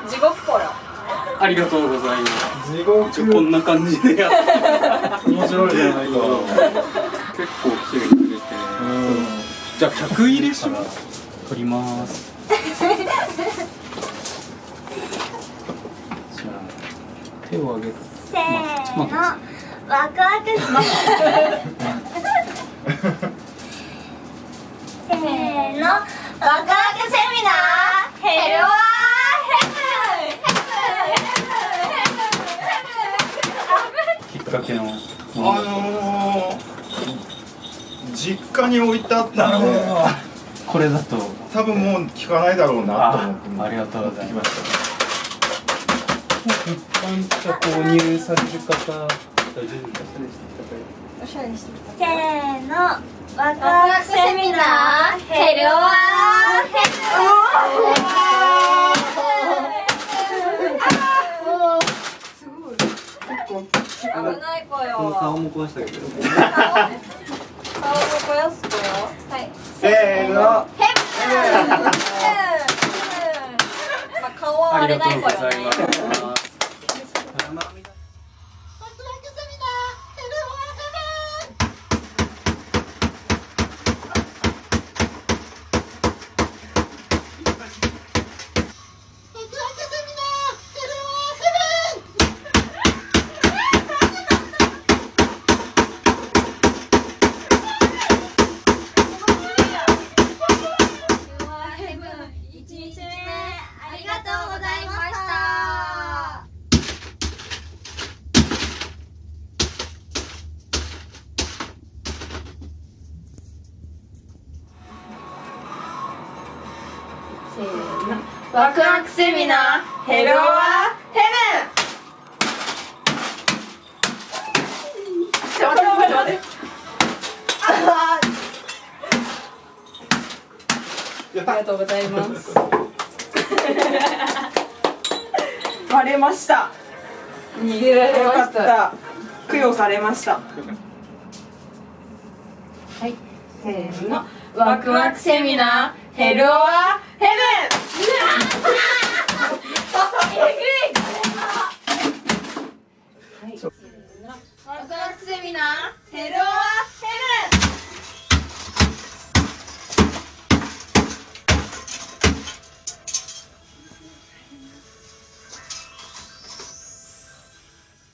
地獄ぽよ。ありがとうございます。地獄こんな感じでやって面白いじゃないか。結構来てくれて、じゃあ客入れします。取ります。じゃあ手を挙げて。せーの、ワクワク。せーの、ワクワクセミナーヘルワーきっかけの。実家に置いてあったんで、これだと多分もう聞かないだろうなと思って。ありがとうございます。持って一般茶購入される方、大丈夫ですか？おしゃれにしてきせーの、ワクワクセミナーヘルワーヘた。危ないぽよ。この顔も壊したけど。顔も肥やすぽよ。はい。せーの。まあ顔はありがとう割れないぽよね。ございます。ワクワクセミナーヘロワーヘブン。ちょっと待って。ありがとうございます。割れました。逃げられよかっました。た。供養されました。はい、せーの、ワクワクセミナーヘロワーヘブン。はい、せーの、ワクワクセミナーヘロワーヘブン。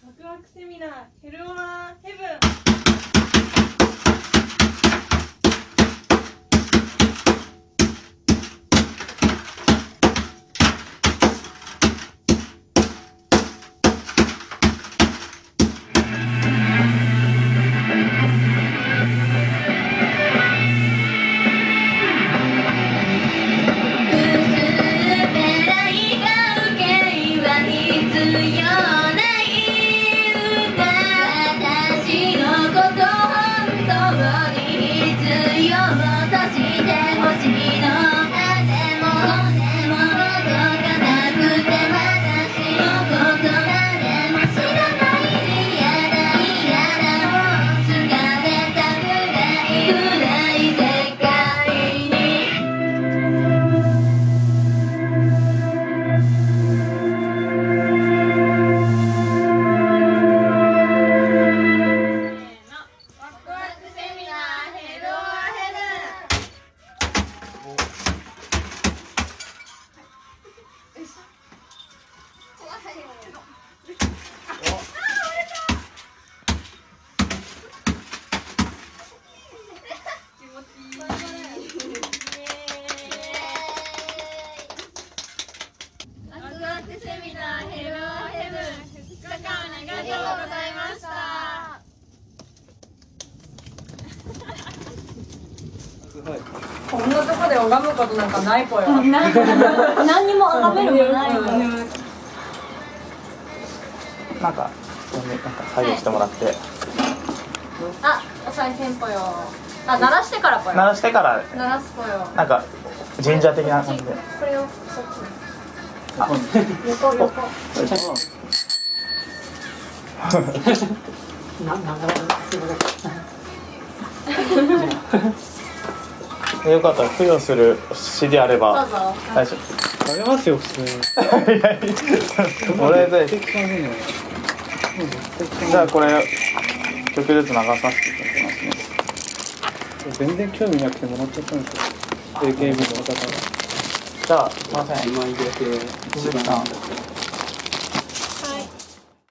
ワクワクセミナーヘロワーヘブン。こんなとこで拝むことなんかないぽよ。何にも崇めるもないよ。なんか作業してもらって、あ、お賽銭ぽよ。あ、鳴らしてからぽよ。鳴らしてから鳴らすぽよ。なんか神社的な感じで。これをそっち。あ、横横。よかったら供養する CD あれどうばぞ。大丈あげますよ普通に。夫。いやいや俺で絶対あげない。じゃあこれ曲ずつ流させていただきますね。全然興味なくてもらっちゃったんですよ。AKB の方から。じゃあすいません。今入れて鈴木さん